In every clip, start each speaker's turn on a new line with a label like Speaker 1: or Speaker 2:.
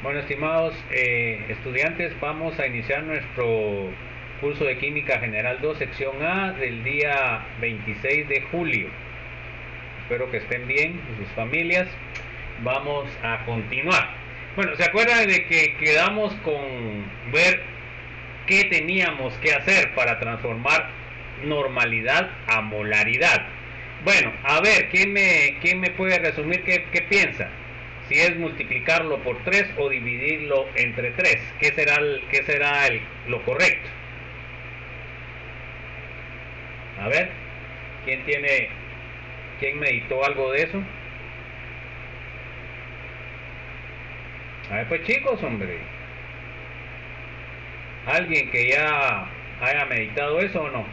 Speaker 1: Bueno, estimados estudiantes, vamos a iniciar nuestro curso de Química General 2, sección A, del día 26 de julio. Espero que estén bien y sus familias. Vamos a continuar. Bueno, ¿se acuerdan de que quedamos con ver qué teníamos que hacer para transformar normalidad a molaridad? Bueno, a ver, ¿quién me puede resumir qué piensa? Si es multiplicarlo por 3 o dividirlo entre 3, qué será lo correcto? A ver, ¿quién tiene, quién meditó algo de eso? A ver, pues chicos, hombre, ¿alguien que ya haya meditado eso o no?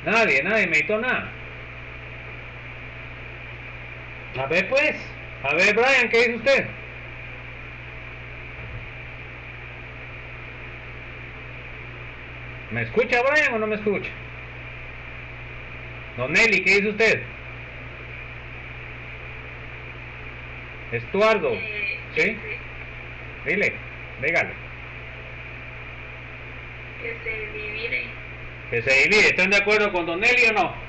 Speaker 1: Nadie meditó nada. A ver, pues, a ver, Brian, ¿qué dice usted? ¿Me escucha Brian o no me escucha? Don Nelly, ¿qué dice usted? Estuardo, ¿sí? Dile, dígale.
Speaker 2: Que se divide.
Speaker 1: Que se divide, ¿están de acuerdo con Don Nelly o no?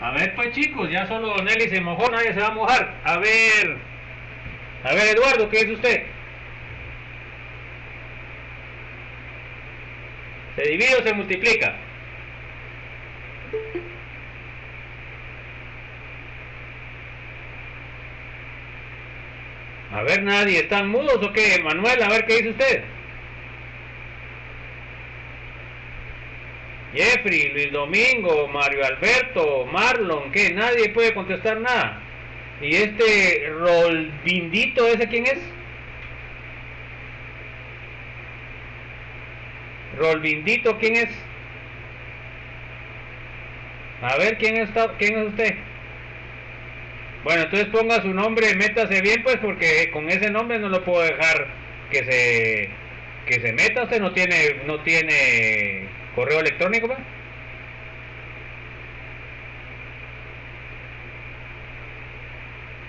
Speaker 1: A ver, pues chicos, ya solo Don Nelly se mojó, nadie se va a mojar. A ver, Eduardo, ¿qué dice usted? ¿Se divide o se multiplica? A ver, nadie, ¿están mudos o qué? Manuel, a ver qué dice usted. Jeffrey, Luis Domingo, Mario Alberto, Marlon, ¿qué? Nadie puede contestar nada. ¿Y este Rolvindito, ese quién es? Rolvindito, ¿quién es? A ver, ¿quién es usted? Bueno, entonces ponga su nombre, métase bien, pues, porque con ese nombre no lo puedo dejar que se meta. Usted no tiene correo electrónico, ¿va?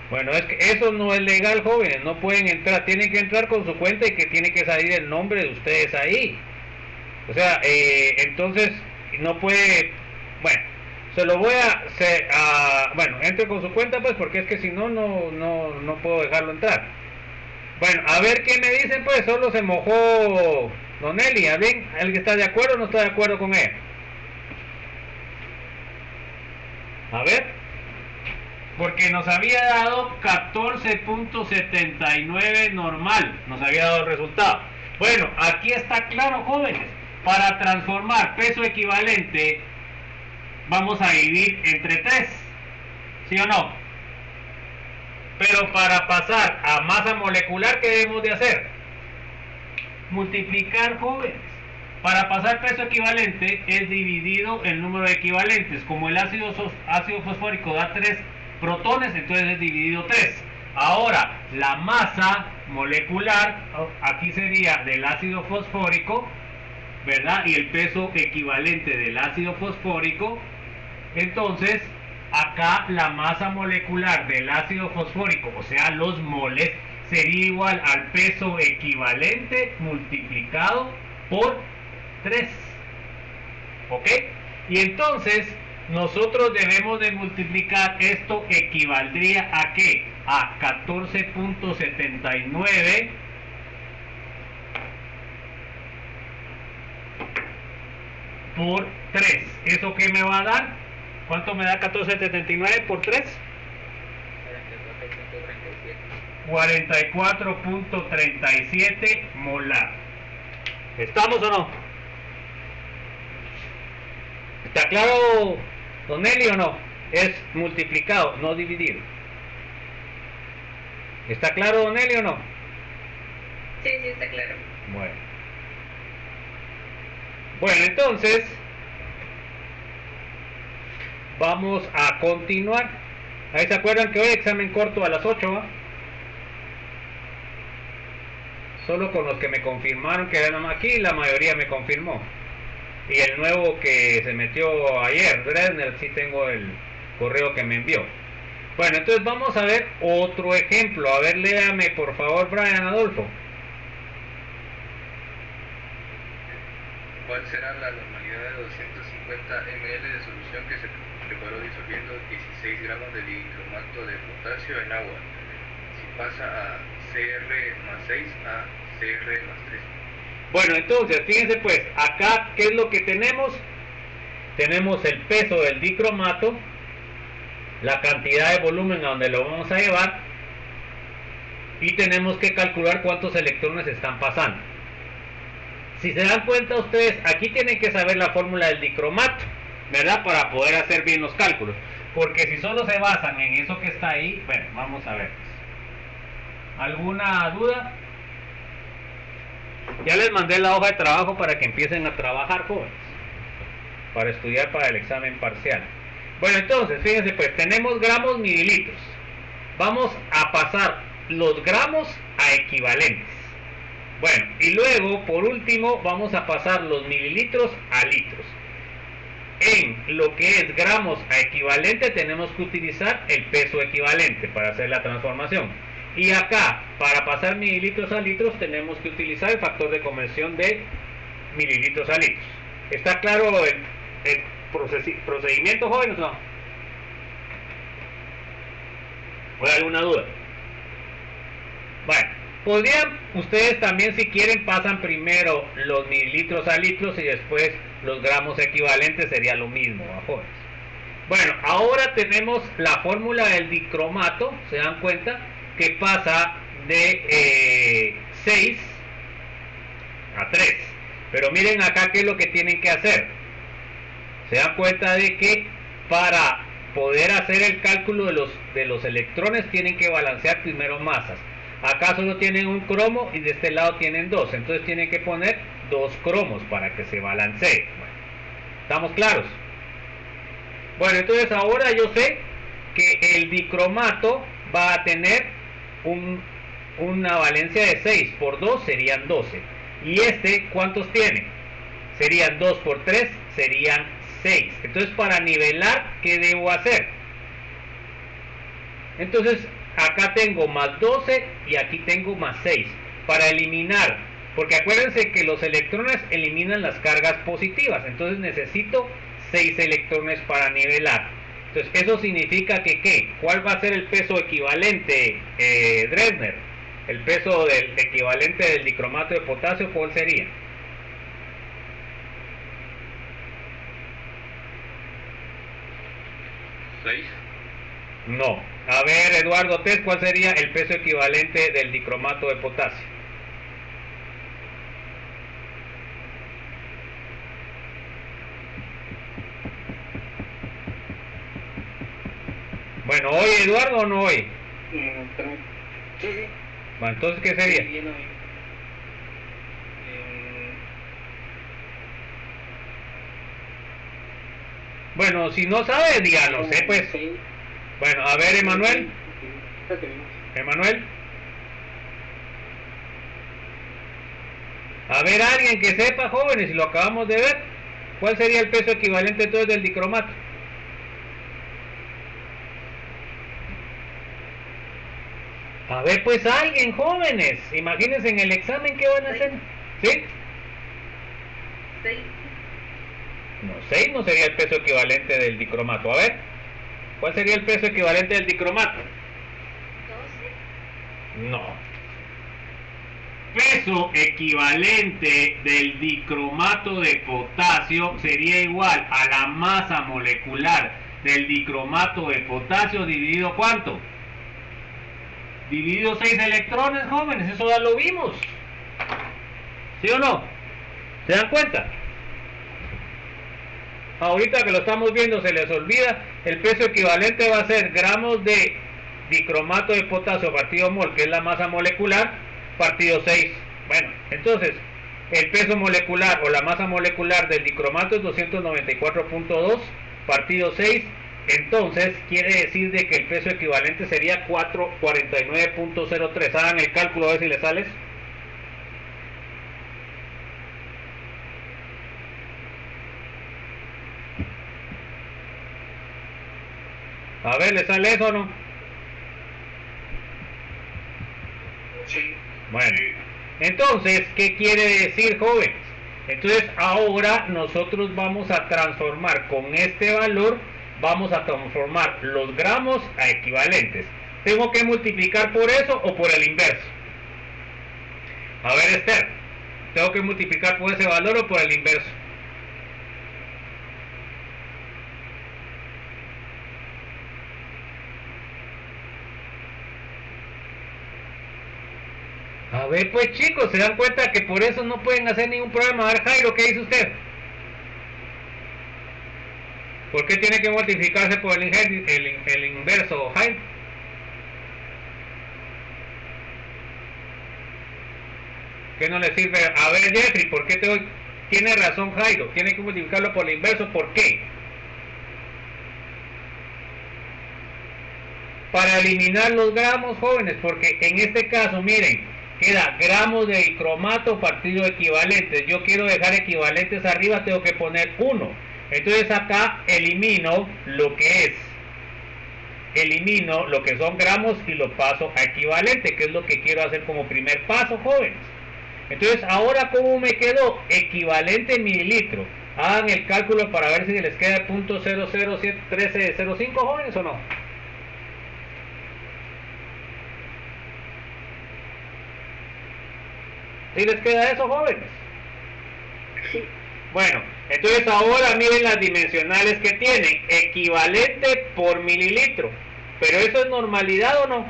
Speaker 1: Bueno, es que eso no es legal, jóvenes, no pueden entrar, tienen que entrar con su cuenta y que tiene que salir el nombre de ustedes ahí. O sea, entonces no puede, bueno, se lo voy bueno, entre con su cuenta pues porque es que si no, no puedo dejarlo entrar. Bueno, a ver qué me dicen pues, solo se mojó Don Eli, ¿alguien está de acuerdo o no está de acuerdo con él? A ver, porque nos había dado 14.79 normal, nos había dado el resultado. Bueno, aquí está claro, jóvenes, para transformar peso equivalente vamos a dividir entre 3, ¿sí o no? Pero para pasar a masa molecular, ¿qué debemos de hacer? Multiplicar, jóvenes. Para pasar peso equivalente es dividido el número de equivalentes. Como el ácido fosfórico da 3 protones, entonces es dividido 3. Ahora, la masa molecular, aquí sería del ácido fosfórico, ¿verdad? Y el peso equivalente del ácido fosfórico. Entonces, acá la masa molecular del ácido fosfórico, o sea, los moles, sería igual al peso equivalente multiplicado por 3. ¿Ok? Y entonces, nosotros debemos de multiplicar, esto equivaldría a ¿qué? A 14.79 por 3. ¿Eso qué me va a dar? ¿Cuánto me da 14.79 por 3? 44.37 molar. ¿Estamos o no? ¿Está claro, Don Eli, o no? Es multiplicado, no dividido. ¿Está claro, Don Eli, o no?
Speaker 2: Sí, sí, está claro.
Speaker 1: Bueno, entonces vamos a continuar. Ahí se acuerdan que hoy examen corto a las 8, ¿va? solo con los que me confirmaron que eran aquí, la mayoría me confirmó. Y el nuevo que se metió ayer, Dresner, sí tengo el correo que me envió. Bueno, entonces vamos a ver otro ejemplo. A ver, léame por favor, Brian Adolfo.
Speaker 3: ¿Cuál será la normalidad de 250 ml de solución que se preparó disolviendo 16 gramos de dicromato de potasio en agua? Si pasa a Cr+6 a Cr+3.
Speaker 1: Bueno, entonces, fíjense pues, acá, ¿qué es lo que tenemos? Tenemos el peso del dicromato, la cantidad de volumen a donde lo vamos a llevar, y tenemos que calcular cuántos electrones están pasando. Si se dan cuenta ustedes, aquí tienen que saber la fórmula del dicromato, ¿verdad? Para poder hacer bien los cálculos. Porque si solo se basan en eso que está ahí, bueno, vamos a ver. ¿Alguna duda? Ya les mandé la hoja de trabajo para que empiecen a trabajar, jóvenes, para estudiar para el examen parcial. Bueno, entonces, fíjense pues, tenemos gramos, mililitros. Vamos a pasar los gramos a equivalentes. Bueno, y luego, por último, vamos a pasar los mililitros a litros. En lo que es gramos a equivalente, tenemos que utilizar el peso equivalente para hacer la transformación. Y acá, para pasar mililitros a litros, tenemos que utilizar el factor de conversión de mililitros a litros. ¿Está claro el procedimiento, jóvenes, no? ¿O hay alguna duda? Bueno, podrían ustedes también, si quieren, pasan primero los mililitros a litros y después los gramos equivalentes, sería lo mismo, jóvenes. Bueno, ahora tenemos la fórmula del dicromato, ¿se dan cuenta? Que pasa de 6 a 3. Pero miren acá qué es lo que tienen que hacer. Se dan cuenta de que para poder hacer el cálculo de los electrones tienen que balancear primero masas. Acá solo tienen un cromo y de este lado tienen dos. Entonces tienen que poner dos cromos para que se balancee. Bueno, ¿estamos claros? Bueno, entonces ahora yo sé que el dicromato va a tener una valencia de 6 por 2 serían 12. Y este, ¿cuántos tiene? Serían 2 por 3, serían 6. Entonces, para nivelar, ¿qué debo hacer? Entonces, acá tengo más 12 y aquí tengo más 6. Para eliminar, porque acuérdense que los electrones eliminan las cargas positivas. Entonces, necesito 6 electrones para nivelar. Entonces, eso significa que ¿qué? ¿Cuál va a ser el peso equivalente, Dresner? El peso del equivalente del dicromato de potasio, ¿cuál sería?
Speaker 3: ¿6?
Speaker 1: No. A ver, Eduardo Tess, ¿cuál sería el peso equivalente del dicromato de potasio? Bueno, ¿hoy Eduardo o no hoy?
Speaker 4: Sí, sí.
Speaker 1: Bueno, entonces, ¿qué sería?
Speaker 4: Sí, bien,
Speaker 1: Bueno, si no sabe, díganos, pues.
Speaker 4: sí.
Speaker 1: Bueno, a ver, Emanuel.
Speaker 4: Sí.
Speaker 1: Emanuel. A ver, alguien que sepa, jóvenes, si lo acabamos de ver, ¿cuál sería el peso equivalente entonces del dicromato? A ver, pues alguien, jóvenes, imagínense en el examen qué van a hacer. ¿Sí?
Speaker 2: 6.
Speaker 1: No, 6 no sería el peso equivalente del dicromato. A ver, ¿cuál sería el peso equivalente del dicromato?
Speaker 2: 12.
Speaker 1: No. Peso equivalente del dicromato de potasio sería igual a la masa molecular del dicromato de potasio dividido ¿cuánto? Dividido 6 electrones, jóvenes, eso ya lo vimos. ¿Sí o no? ¿Se dan cuenta? Ahorita que lo estamos viendo se les olvida, el peso equivalente va a ser gramos de dicromato de potasio partido mol, que es la masa molecular, partido 6. Bueno, entonces, el peso molecular o la masa molecular del dicromato es 294.2 partido 6. Entonces, quiere decir de que el peso equivalente sería 449.03. Hagan el cálculo a ver si les sale. A ver, ¿le sale eso o no?
Speaker 4: Sí.
Speaker 1: Bueno, entonces, ¿qué quiere decir, jóvenes? Entonces, ahora nosotros vamos a transformar con este valor, vamos a transformar los gramos a equivalentes. ¿Tengo que multiplicar por eso o por el inverso? A ver, Esther, ¿tengo que multiplicar por ese valor o por el inverso? A ver, pues chicos, ¿se dan cuenta que por eso no pueden hacer ningún problema? A ver, Jairo, ¿qué dice usted? ¿Por qué tiene que multiplicarse por el inverso, Jairo? ¿Qué no le sirve? A ver, Jeffrey, ¿por qué tiene razón Jairo? Tiene que multiplicarlo por el inverso, ¿por qué? Para eliminar los gramos, jóvenes, porque en este caso, miren, queda gramos de dicromato partido equivalentes. Yo quiero dejar equivalentes arriba, tengo que poner 1. Entonces acá elimino lo que es. Elimino lo que son gramos y lo paso a equivalente, que es lo que quiero hacer como primer paso, jóvenes. Entonces ahora, ¿cómo me quedó? Equivalente en mililitro. Hagan el cálculo para ver si les queda .0071305, jóvenes, o no. ¿Sí les queda eso, jóvenes?
Speaker 4: Sí.
Speaker 1: Bueno, entonces ahora miren las dimensionales que tienen. Equivalente por mililitro. ¿Pero eso es normalidad o no?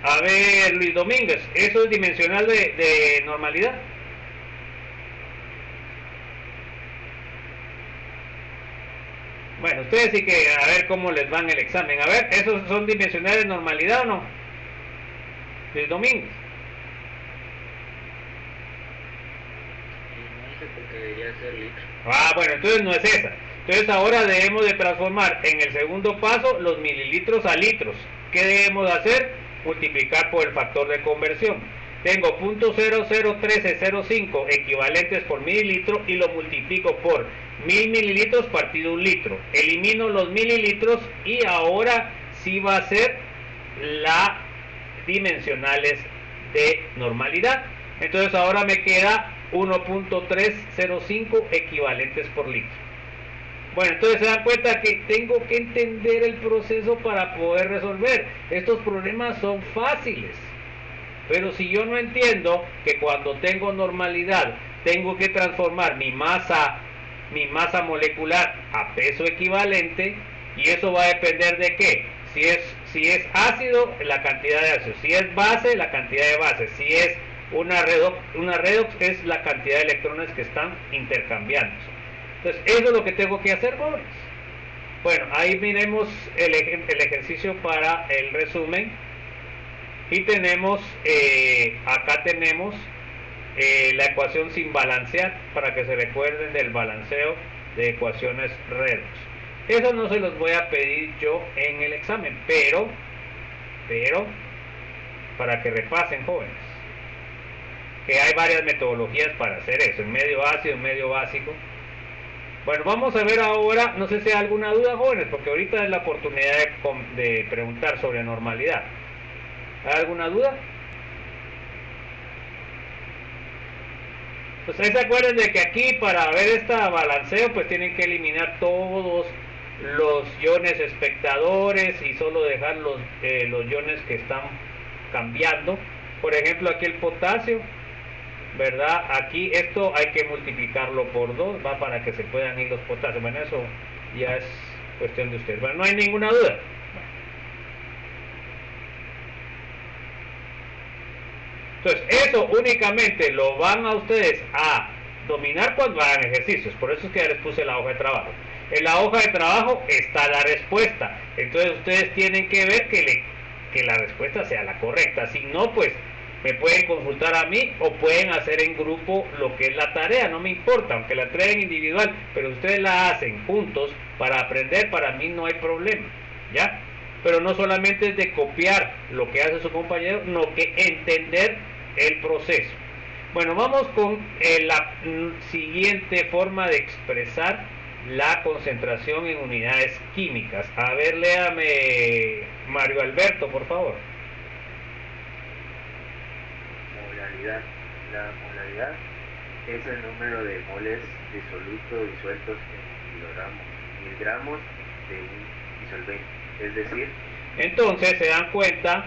Speaker 1: A ver, Luis Domínguez, ¿eso es dimensional de normalidad? Bueno, ustedes sí que a ver cómo les va en el examen. A ver, ¿esos son dimensionales de normalidad o no? Luis Domínguez.
Speaker 3: No sé por qué debería ser litro.
Speaker 1: Ah, bueno, entonces no es esa. Entonces ahora debemos de transformar en el segundo paso los mililitros a litros. ¿Qué debemos de hacer? Multiplicar por el factor de conversión. Tengo .001305 equivalentes por mililitro y lo multiplico por 1000 mililitros partido un litro. Elimino los mililitros y ahora sí va a ser la dimensionales de normalidad. Entonces ahora me queda 1.305 equivalentes por litro. Bueno, entonces se dan cuenta que tengo que entender el proceso para poder resolver. Estos problemas son fáciles. Pero si yo no entiendo que cuando tengo normalidad tengo que transformar mi masa molecular a peso equivalente, y eso va a depender de qué. Si es ácido, la cantidad de ácido. Si es base, la cantidad de base. Si es una redox, es la cantidad de electrones que están intercambiando. Entonces, eso es lo que tengo que hacer, jóvenes. Bueno, ahí miremos el ejercicio para el resumen. Y tenemos, acá tenemos la ecuación sin balancear, para que se recuerden del balanceo de ecuaciones redox. Eso no se los voy a pedir yo en el examen, pero para que repasen, jóvenes, que hay varias metodologías para hacer eso, en medio ácido, en medio básico. Bueno, vamos a ver ahora, no sé si hay alguna duda, jóvenes, porque ahorita es la oportunidad de preguntar sobre normalidad. ¿Hay alguna duda? Pues ahí se acuerdan de que aquí para ver este balanceo pues tienen que eliminar todos los iones espectadores y solo dejar los iones que están cambiando. Por ejemplo, aquí el potasio, ¿verdad? Aquí esto hay que multiplicarlo por 2, va, para que se puedan ir los potasios. Bueno, eso ya es cuestión de ustedes. Bueno, no hay ninguna duda. Entonces, eso únicamente lo van a ustedes a dominar cuando hagan ejercicios. Por eso es que ya les puse la hoja de trabajo. En la hoja de trabajo está la respuesta. Entonces, ustedes tienen que ver que la respuesta sea la correcta. Si no, pues me pueden consultar a mí o pueden hacer en grupo lo que es la tarea. No me importa, aunque la entreguen individual, pero ustedes la hacen juntos para aprender. Para mí no hay problema, ¿ya? Pero no solamente es de copiar lo que hace su compañero, sino que entender el proceso. Bueno, vamos con la siguiente forma de expresar la concentración en unidades químicas. A ver, léame Mario Alberto, por favor.
Speaker 5: Molaridad. La molaridad es el número de moles de soluto disueltos en miligramos de un disolvente. Es decir,
Speaker 1: entonces se dan cuenta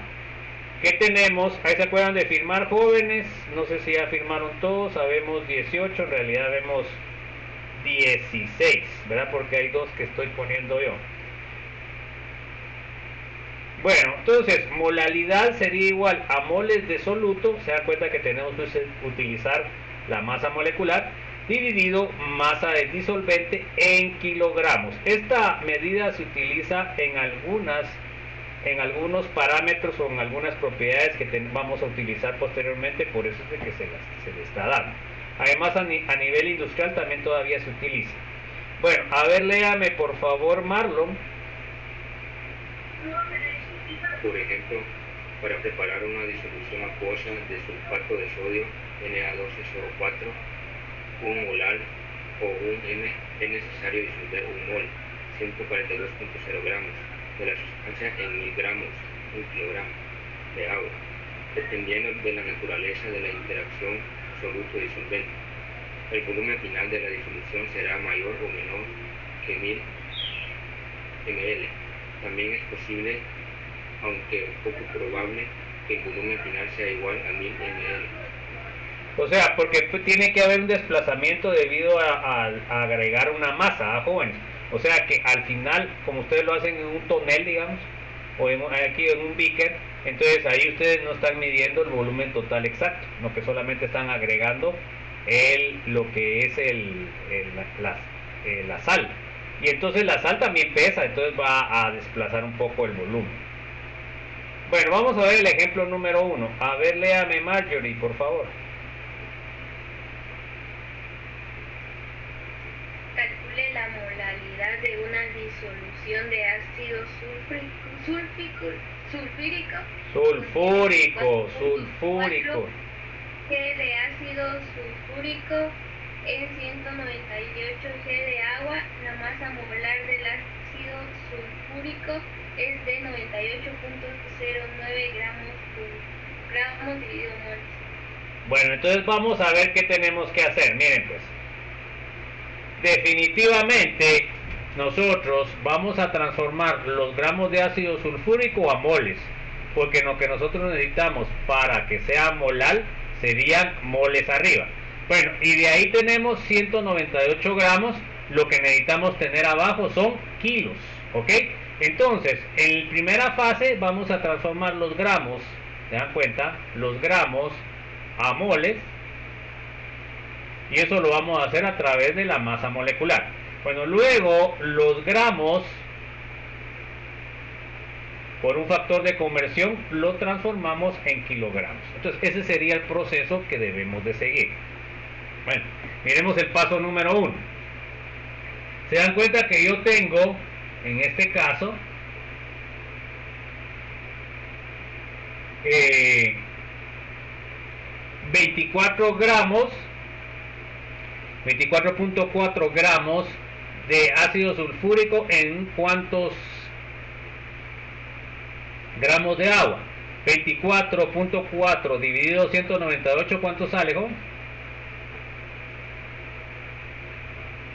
Speaker 1: que tenemos, ahí se acuerdan de firmar, jóvenes, no sé si ya firmaron todos, sabemos 18, en realidad vemos 16, ¿verdad? Porque hay dos que estoy poniendo yo. Bueno, entonces molalidad sería igual a moles de soluto, se dan cuenta que tenemos que utilizar la masa molecular, dividido masa de disolvente en kilogramos. Esta medida se utiliza en algunos parámetros o en algunas propiedades que vamos a utilizar posteriormente, por eso es de que se le está dando. Además, a nivel industrial también todavía se utiliza. Bueno, a ver, léame por favor, Marlon.
Speaker 6: Por ejemplo, para preparar una disolución acuosa de sulfato de sodio Na2SO4, un molar o un M, es necesario disolver un mol, 142.0 gramos, de la sustancia en miligramos, un kilogramo, de agua, dependiendo de la naturaleza de la interacción soluto-disolvente. El volumen final de la disolución será mayor o menor que 1000 ml. También es posible, aunque poco probable, que el volumen final sea igual a 1000 ml.
Speaker 1: O sea, porque tiene que haber un desplazamiento debido a agregar una masa, jóvenes. O sea que al final, como ustedes lo hacen en un tonel, digamos, o aquí en un beaker, entonces ahí ustedes no están midiendo el volumen total exacto, no, que solamente están agregando lo que es la sal. Y entonces la sal también pesa, entonces va a desplazar un poco el volumen. Bueno, vamos a ver el ejemplo número 1. A ver, léame Marjorie, por favor.
Speaker 2: Calcule la molalidad de una disolución de ácido sulfúrico G de ácido sulfúrico en 198 G de agua. La masa molar del ácido sulfúrico es de 98.09 gramos dividido moles.
Speaker 1: Bueno, entonces vamos a ver qué tenemos que hacer. Miren pues, definitivamente nosotros vamos a transformar los gramos de ácido sulfúrico a moles, porque lo que nosotros necesitamos para que sea molar serían moles arriba. Bueno, y de ahí tenemos 198 gramos, lo que necesitamos tener abajo son kilos, ¿ok? Entonces, en primera fase vamos a transformar los gramos, ¿se dan cuenta? Los gramos a moles, y eso lo vamos a hacer a través de la masa molecular. Bueno, luego los gramos, por un factor de conversión, lo transformamos en kilogramos. Entonces ese sería el proceso que debemos de seguir. Bueno, miremos el paso número 1. Se dan cuenta que yo tengo, en este caso, 24 gramos, 24.4 gramos de ácido sulfúrico en cuántos gramos de agua. 24.4 dividido 198, ¿cuánto sale, joven?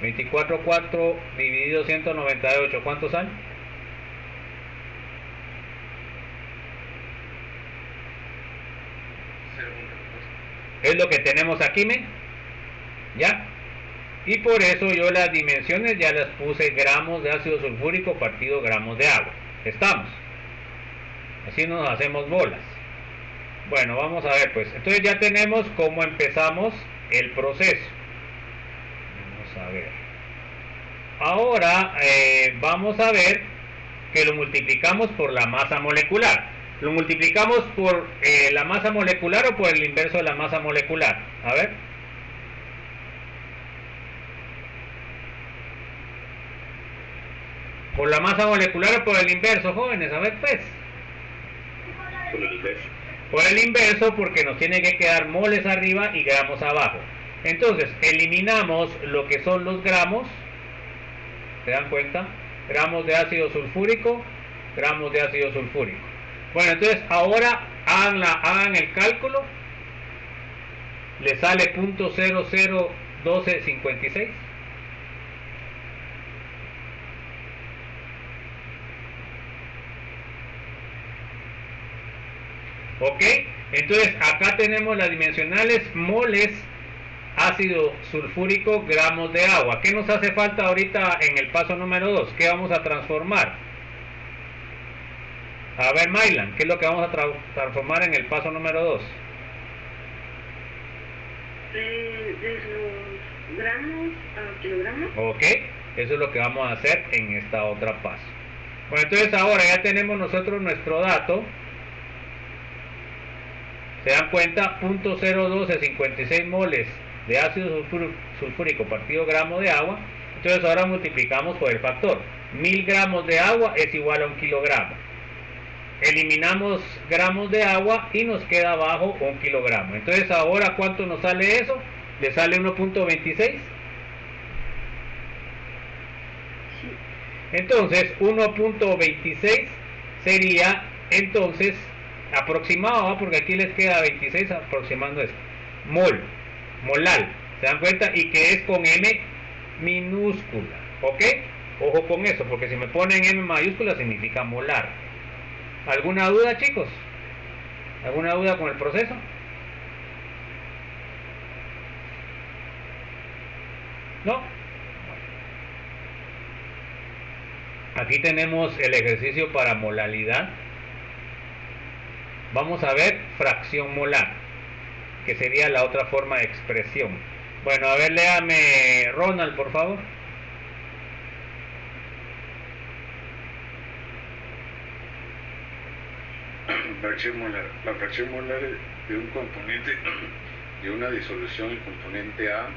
Speaker 1: 24.4 dividido 198, ¿cuánto sale? Es lo que tenemos aquí, ¿me? ¿Ya? Y por eso yo las dimensiones ya las puse gramos de ácido sulfúrico partido gramos de agua. ¿Estamos? Así nos hacemos bolas. Bueno, vamos a ver pues. Entonces ya tenemos cómo empezamos el proceso. Vamos a ver. Ahora vamos a ver que lo multiplicamos por la masa molecular. ¿Lo multiplicamos por la masa molecular o por el inverso de la masa molecular? A ver. ¿Por la masa molecular o por el inverso, jóvenes? A ver pues.
Speaker 6: Por el inverso.
Speaker 1: Por el inverso, porque nos tiene que quedar moles arriba y gramos abajo. Entonces eliminamos lo que son los gramos ¿Se dan cuenta? Gramos de ácido sulfúrico, gramos de ácido sulfúrico. Bueno, entonces ahora hagan el cálculo. Le sale 0.001256. Ok, entonces acá tenemos las dimensionales, moles, ácido sulfúrico, gramos de agua. ¿Qué nos hace falta ahorita en el paso número 2? ¿Qué vamos a transformar? A ver, Maylan, ¿qué es lo que vamos a transformar en el paso número 2?
Speaker 4: De los gramos a kilogramos.
Speaker 1: Ok, eso es lo que vamos a hacer en esta otra paso. Bueno, entonces ahora ya tenemos nosotros nuestro dato. Se dan cuenta, 0.01256 moles de ácido sulfúrico partido gramo de agua. Entonces ahora multiplicamos por el factor. 1000 gramos de agua es igual a 1 kilogramo. Eliminamos gramos de agua y nos queda abajo 1 kilogramo. Entonces ahora, ¿cuánto nos sale eso? ¿Le sale 1.26? Entonces 1.26 sería entonces aproximado, ¿va? Porque aquí les queda 26 aproximando esto. Molal, ¿se dan cuenta? Y que es con M minúscula, ¿ok? Ojo con eso, porque si me ponen M mayúscula significa molar. ¿Alguna duda, chicos? ¿Alguna duda con el proceso? ¿No? Aquí tenemos el ejercicio para molalidad. Vamos a ver fracción molar, que sería la otra forma de expresión. Bueno, a ver, léame Ronald, por favor.
Speaker 7: La fracción molar de un componente de una disolución, el componente A,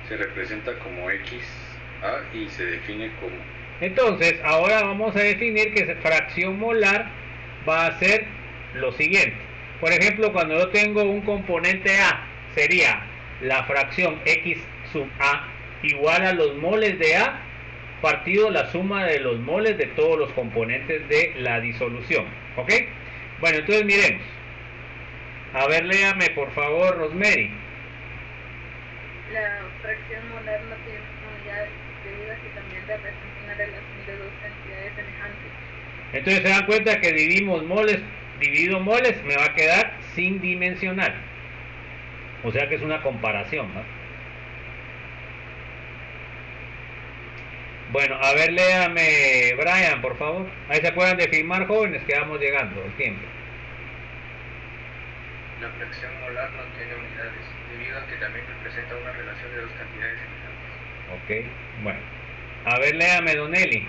Speaker 7: se representa como XA y se define como...
Speaker 1: Entonces, ahora vamos a definir que fracción molar va a ser lo siguiente. Por ejemplo, cuando yo tengo un componente A, sería la fracción X sub A igual a los moles de A partido la suma de los moles de todos los componentes de la disolución. ¿Ok? Bueno, entonces miremos. A ver, léame por favor, Rosemary.
Speaker 2: La fracción molar no tiene unidades debido a que también representa una relación de dos cantidades semejantes.
Speaker 1: Entonces se dan cuenta que dividido moles me va a quedar sin dimensional. O sea que es una comparación, ¿no? Bueno, a ver, léame Brian, por favor. Ahí se acuerdan de firmar, jóvenes, que vamos llegando el tiempo.
Speaker 3: La fracción molar no tiene unidades, debido a que también representa una relación de dos cantidades semejantes.
Speaker 1: Ok, bueno. A ver, léame Donelli.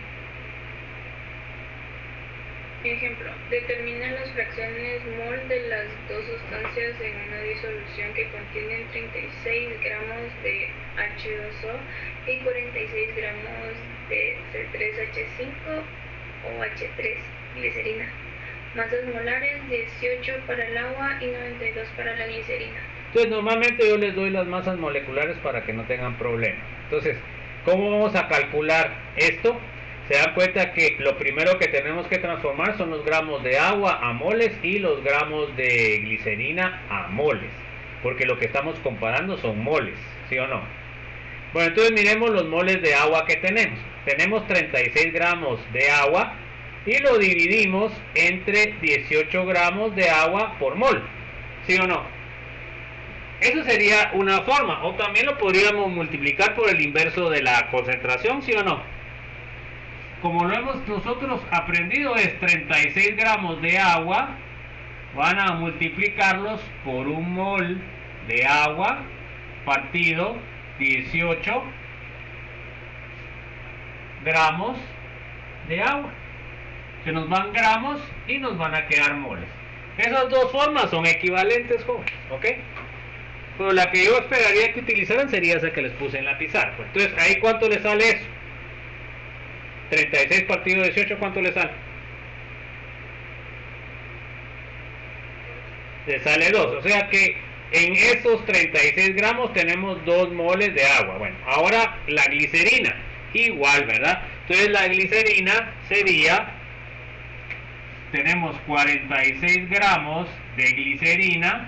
Speaker 2: Ejemplo, determina las fracciones mol de las dos sustancias en una disolución que contienen 36 gramos de H2O y 46 gramos de C3H5 o H3, glicerina. Masas molares, 18 para el agua y 92 para la glicerina.
Speaker 1: Entonces normalmente yo les doy las masas moleculares para que no tengan problema. Entonces, ¿cómo vamos a calcular esto? Se dan cuenta que lo primero que tenemos que transformar son los gramos de agua a moles y los gramos de glicerina a moles, porque lo que estamos comparando son moles, ¿sí o no? Bueno, entonces miremos los moles de agua que tenemos. Tenemos 36 gramos de agua y lo dividimos entre 18 gramos de agua por mol, ¿sí o no? Eso sería una forma, o también lo podríamos multiplicar por el inverso de la concentración, ¿sí o no? Como lo hemos nosotros aprendido, es 36 gramos de agua, van a multiplicarlos por un mol de agua partido 18 gramos de agua. Se nos van gramos y nos van a quedar moles. Esas dos formas son equivalentes, jóvenes, ¿ok? Pero la que yo esperaría que utilizaran sería esa que les puse en la pizarra. Entonces, ¿ahí cuánto le sale eso? 36 partido 18, ¿cuánto le sale? Le sale 2, o sea que en esos 36 gramos tenemos 2 moles de agua. Bueno, ahora la glicerina, igual, ¿verdad? Entonces la glicerina sería, tenemos 46 gramos de glicerina,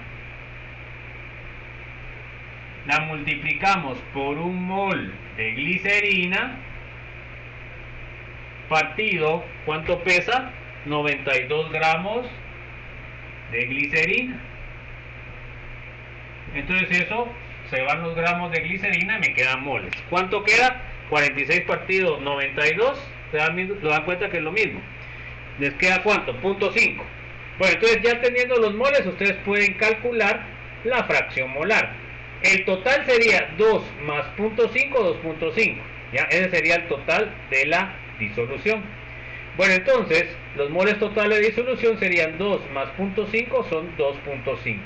Speaker 1: la multiplicamos por 1 mol de glicerina, partido, ¿cuánto pesa? 92 gramos de glicerina. Entonces eso, se van los gramos de glicerina y me quedan moles. ¿Cuánto queda? 46 partido 92, se dan cuenta que es lo mismo. ¿Les queda cuánto? 0.5. Bueno, entonces ya teniendo los moles, ustedes pueden calcular la fracción molar. El total sería 2 más 0.5, 2.5. ¿Ya? Ese sería el total de la disolución. Bueno, entonces, los moles totales de disolución serían 2 más 0.5, son 2.5.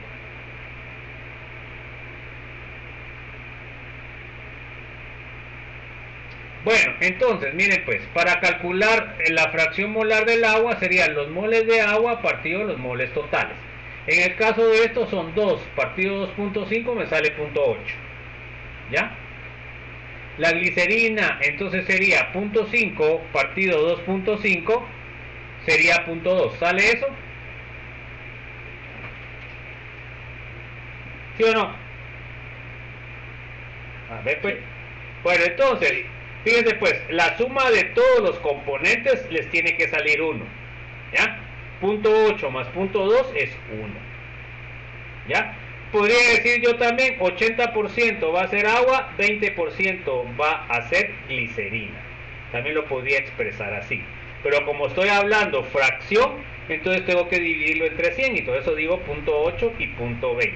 Speaker 1: Bueno, entonces, miren pues, para calcular la fracción molar del agua serían los moles de agua partido los moles totales. En el caso de esto son 2 partido 2.5, me sale 0.8. ¿Ya? La glicerina entonces sería 0.5 partido 2.5, sería 0.2. ¿Sale eso? ¿Sí o no? A ver pues. Bueno, entonces, fíjense pues, la suma de todos los componentes les tiene que salir 1. ¿Ya? 0.8 más 0.2 es 1. ¿Ya? Podría decir yo también 80% va a ser agua, 20% va a ser glicerina. También lo podría expresar así. Pero como estoy hablando fracción, entonces tengo que dividirlo entre 100 y todo eso digo 0.8 y 0.20.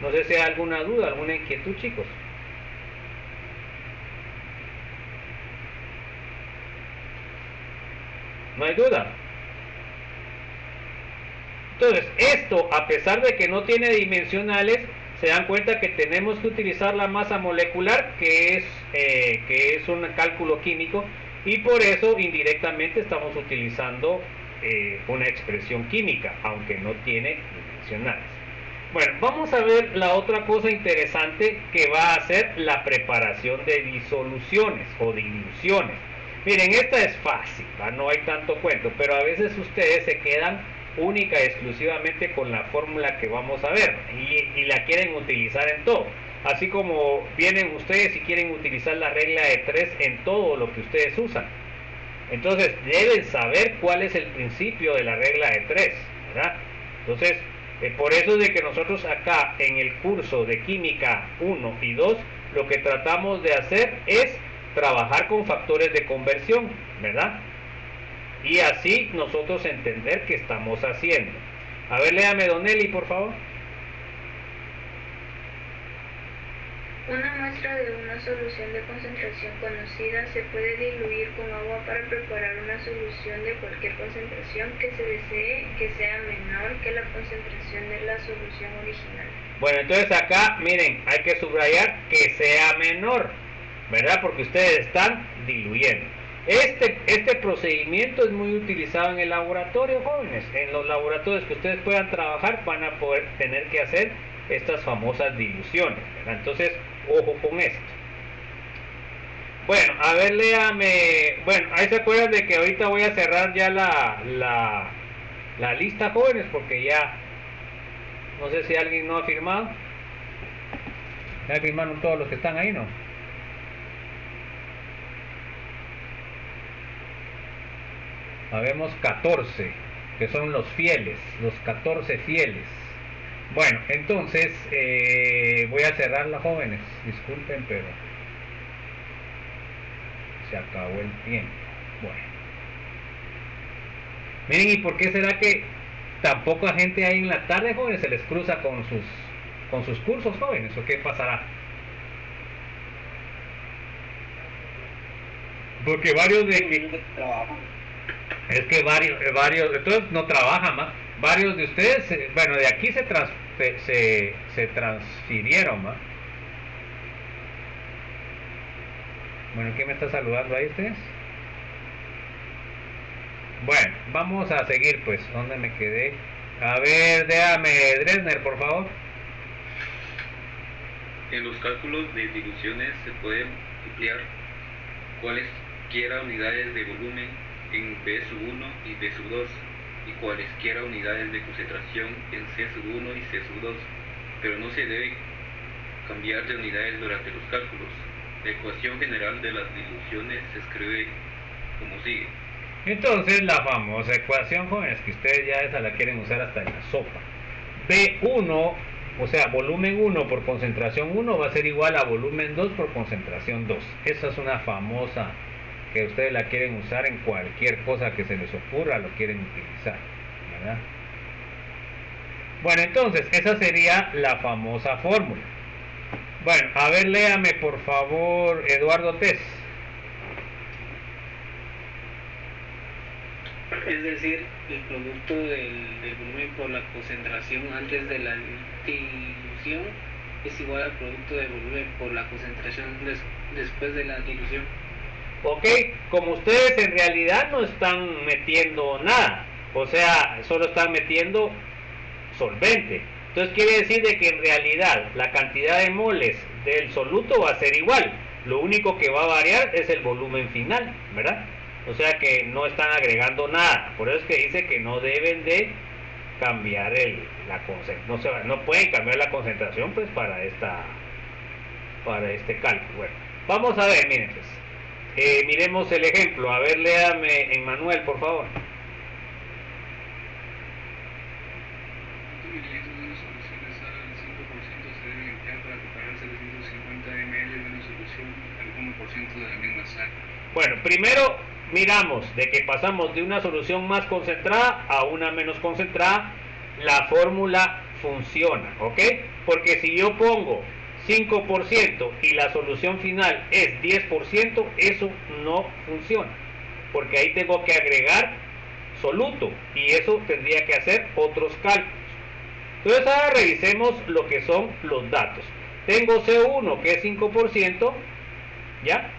Speaker 1: No sé si hay alguna duda, alguna inquietud, chicos. ¿No hay duda? Entonces, esto, a pesar de que no tiene dimensionales, se dan cuenta que tenemos que utilizar la masa molecular, que es un cálculo químico, y por eso indirectamente estamos utilizando una expresión química, aunque no tiene dimensionales. Bueno, vamos a ver la otra cosa interesante que va a ser la preparación de disoluciones o diluciones. Miren, esta es fácil, ¿va? No hay tanto cuento, pero a veces ustedes se quedan única y exclusivamente con la fórmula que vamos a ver y la quieren utilizar en todo, así como vienen ustedes y quieren utilizar la regla de 3 en todo lo que ustedes usan. Entonces deben saber cuál es el principio de la regla de 3, ¿verdad? Entonces por eso es de que nosotros acá en el curso de química 1 y 2 lo que tratamos de hacer es trabajar con factores de conversión, ¿verdad? Y así nosotros entender qué estamos haciendo. A ver, léame, Don Eli, por favor.
Speaker 2: Una muestra de una solución de concentración conocida se puede diluir con agua para preparar una solución de cualquier concentración que se desee que sea menor que la concentración de la solución original. Bueno,
Speaker 1: entonces acá, miren, hay que subrayar que sea menor, ¿verdad? Porque ustedes están diluyendo. Este procedimiento es muy utilizado en el laboratorio, jóvenes. En los laboratorios que ustedes puedan trabajar van a poder tener que hacer estas famosas diluciones, ¿verdad? Entonces, ojo con esto. Bueno, a ver, léame. Bueno, ahí se acuerdan de que ahorita voy a cerrar ya la lista, jóvenes, porque ya no sé si alguien no ha firmado. Ya firmaron todos los que están ahí, ¿no? Habemos 14, que son los fieles, los 14 fieles. Bueno, entonces voy a cerrarla, jóvenes. Disculpen, pero se acabó el tiempo. Bueno, miren, ¿y por qué será que tan poca gente hay en la tarde, jóvenes? Se les cruza con sus cursos, jóvenes, ¿o qué pasará? Porque varios de que es que varios, entonces no trabajan más. Varios de ustedes, bueno, de aquí se transfirieron, ¿no? Bueno, ¿quién me está saludando ahí, ustedes? Bueno, vamos a seguir, pues. ¿Dónde me quedé? A ver, déjame, Dresner, por favor.
Speaker 3: En los cálculos de diluciones se pueden emplear cualesquiera unidades de volumen en B1 y B2 y cualesquiera unidades de concentración en C1 y C2, pero no se debe cambiar de unidades durante los cálculos. La ecuación general de las diluciones se escribe como sigue.
Speaker 1: Entonces la famosa ecuación, jóvenes, que ustedes ya esa la quieren usar hasta en la sopa. B1, o sea, volumen 1 por concentración 1 va a ser igual a volumen 2 por concentración 2. Esa es una famosa que ustedes la quieren usar en cualquier cosa que se les ocurra, lo quieren utilizar, ¿verdad? Bueno, entonces, esa sería la famosa fórmula. Bueno, a ver, léame por favor, Eduardo Tess.
Speaker 8: Es decir, el producto del volumen por la concentración antes de la dilución es igual al producto del volumen por la concentración después de la dilución.
Speaker 1: Ok, como ustedes en realidad no están metiendo nada, o sea, solo están metiendo solvente. Entonces quiere decir de que en realidad la cantidad de moles del soluto va a ser igual. Lo único que va a variar es el volumen final, ¿verdad? O sea que no están agregando nada. Por eso es que dice que no deben de cambiar la concentración. No pueden cambiar la concentración pues para este cálculo. Bueno, vamos a ver, miren pues. Miremos el ejemplo. A ver, léame Emmanuel, por favor. Bueno, primero miramos de que pasamos de una solución más concentrada a una menos concentrada. La fórmula funciona, ¿ok? Porque si yo pongo 5% y la solución final es 10%, eso no funciona, porque ahí tengo que agregar soluto y eso tendría que hacer otros cálculos. Entonces ahora revisemos lo que son los datos. Tengo C1 que es 5%, ¿ya?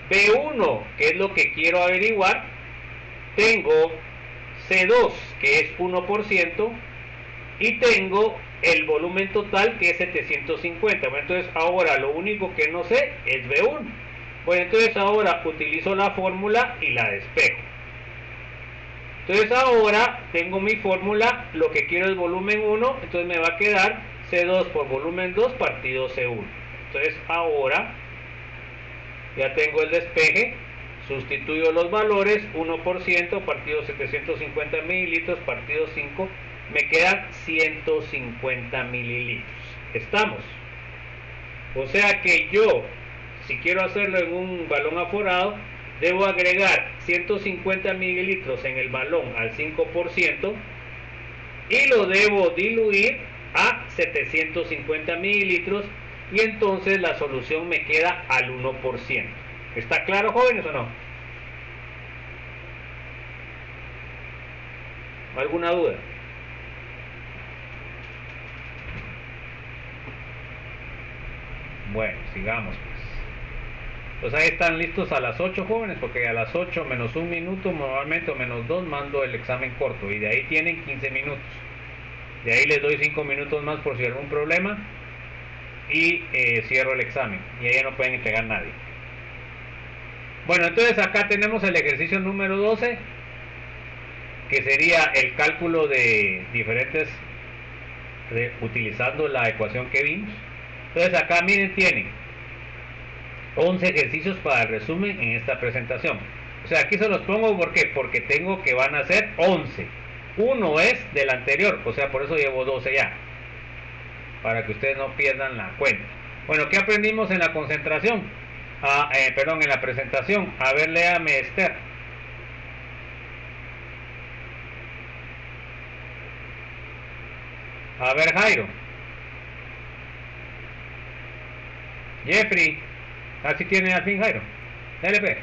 Speaker 1: B1 que es lo que quiero averiguar. Tengo C2 que es 1% y tengo el volumen total que es 750. Bueno, entonces ahora lo único que no sé es B1. Bueno, entonces ahora utilizo la fórmula y la despejo. Entonces ahora tengo mi fórmula, lo que quiero es volumen 1, entonces me va a quedar C2 por volumen 2 partido C1. Entonces ahora ya tengo el despeje, sustituyo los valores, 1% partido 750 mililitros partido 5, me quedan 150 mililitros. ¿Estamos? O sea que yo, si quiero hacerlo en un balón aforado, debo agregar 150 mililitros en el balón al 5% y lo debo diluir a 750 mililitros y entonces la solución me queda al 1%. ¿Está claro, jóvenes, o no? ¿Alguna duda? Bueno, sigamos pues. Pues ahí están listos a las 8, jóvenes, porque a las 8 menos 1 minuto normalmente o menos 2 mando el examen corto y de ahí tienen 15 minutos. De ahí les doy 5 minutos más por si hay algún problema y cierro el examen y ahí ya no pueden entregar nadie. Bueno, entonces acá tenemos el ejercicio número 12, que sería el cálculo de diferentes utilizando la ecuación que vimos. Entonces acá miren, tienen 11 ejercicios para el resumen en esta presentación. O sea, aquí se los pongo ¿por qué? Porque tengo que van a ser 11. Uno es del anterior, o sea, por eso llevo 12 ya, para que ustedes no pierdan la cuenta. Bueno, ¿qué aprendimos en la concentración? En la presentación. A ver, léame, Esther. A ver, Jairo. Jeffrey. Así tiene al fin, Jairo. LP.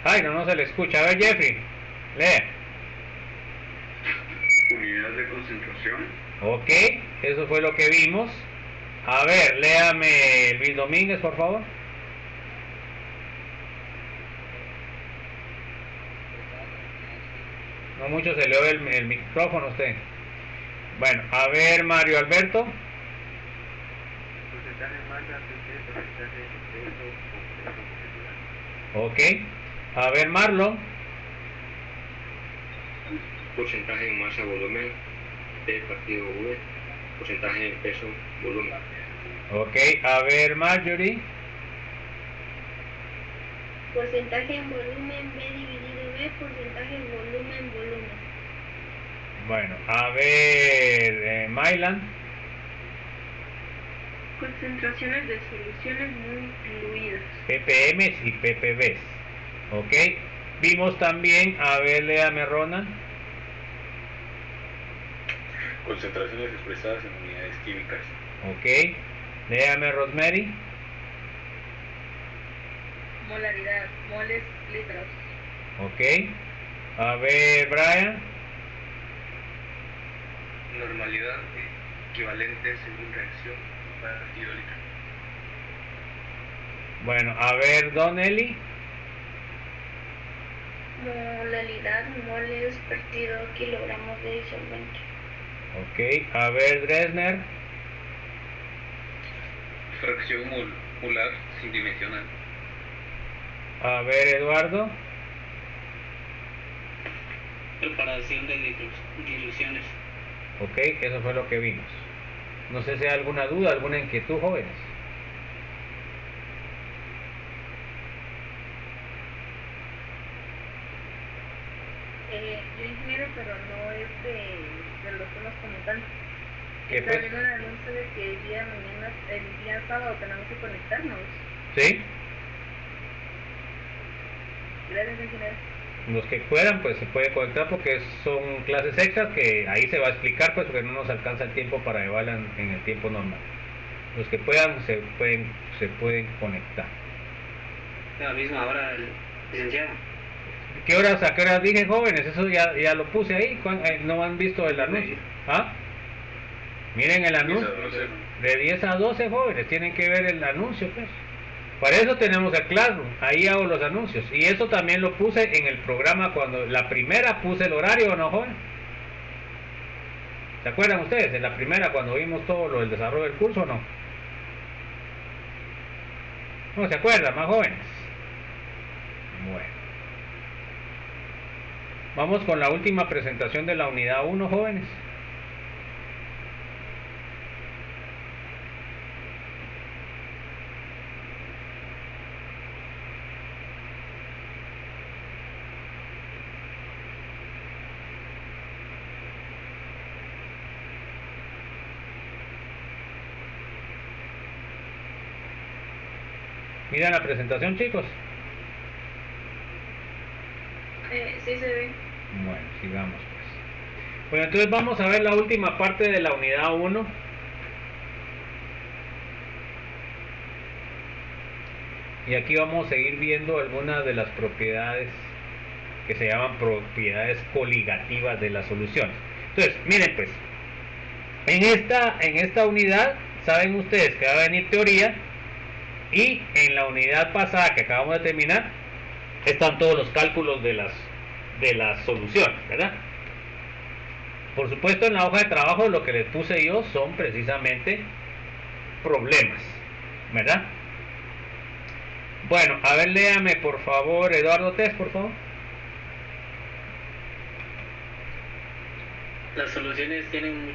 Speaker 1: Jairo, no se le escucha. A ver, Jeffrey. Lee.
Speaker 7: Unidad de concentración.
Speaker 1: Ok, eso fue lo que vimos. A ver, léame Luis Domínguez, por favor. No mucho se le oye el micrófono a usted. Bueno, a ver, Mario Alberto.
Speaker 5: Porcentaje masa, PP, porcentaje de peso o peso molecular.
Speaker 1: Ok. A ver, Marlon.
Speaker 6: Porcentaje en masa volumen, P partido V, porcentaje en peso volumen.
Speaker 1: Ok. A ver, Marjorie.
Speaker 2: Porcentaje en volumen B dividido B, porcentaje en volumen, volumen.
Speaker 1: Bueno, a ver, Mylan.
Speaker 4: Concentraciones de soluciones muy fluidas.
Speaker 1: ppm y ppb. Ok. Vimos también, a ver, léame, Ronald.
Speaker 7: Concentraciones expresadas en unidades químicas.
Speaker 1: Ok. Léame, Rosemary.
Speaker 2: Molaridad, moles, litros.
Speaker 1: Ok. A ver, Brian.
Speaker 3: Normalidad equivalente según reacción partido litro.
Speaker 1: Bueno, a ver, Donnelly.
Speaker 2: Molaridad, moles, partido, kilogramos de disolvente.
Speaker 1: Ok. A ver, Dresner.
Speaker 3: Fracción molar sin dimensional.
Speaker 1: A ver, Eduardo.
Speaker 8: Preparación de diluciones.
Speaker 1: Ok, eso fue lo que vimos. No sé si hay alguna duda, alguna inquietud, jóvenes.
Speaker 2: Yo ingeniero, pero no es de los temas comentando.
Speaker 1: ¿Qué
Speaker 2: Está
Speaker 1: pues?
Speaker 2: viendo un anuncio de que el día mañana, el día sábado tenemos que conectarnos.
Speaker 1: ¿Sí?
Speaker 2: Gracias, ingeniero.
Speaker 1: Los que puedan, pues se puede conectar porque son clases extras que ahí se va a explicar, pues porque no nos alcanza el tiempo para llevarla en el tiempo normal. Los que puedan se pueden conectar.
Speaker 8: A la misma hora, licenciado.
Speaker 1: ¿Qué horas, a qué horas dije, jóvenes? Eso ya lo puse ahí. ¿No han visto el anuncio? ¿Ah? Miren el anuncio. De 10 a 12, jóvenes, tienen que ver el anuncio, pues. Para eso tenemos el Classroom, ahí hago los anuncios. Y eso también lo puse en el programa cuando la primera puse el horario, ¿no, joven? ¿Se acuerdan ustedes? En la primera cuando vimos todo lo del desarrollo del curso, ¿no? ¿No se acuerdan, más jóvenes? Bueno. Vamos con la última presentación de la unidad 1, jóvenes. Miren la presentación, chicos.
Speaker 2: Sí se ve.
Speaker 1: Bueno, sigamos pues. Bueno, entonces vamos a ver la última parte de la unidad 1. Y aquí vamos a seguir viendo algunas de las propiedades que se llaman propiedades coligativas de las soluciones. Entonces, miren pues, en esta unidad, saben ustedes que va a venir teoría, y en la unidad pasada que acabamos de terminar, están todos los cálculos de las soluciones, ¿verdad? Por supuesto, en la hoja de trabajo lo que les puse yo son precisamente problemas, ¿verdad? Bueno, a ver, léame por favor, Eduardo Tess, por favor.
Speaker 8: Las soluciones tienen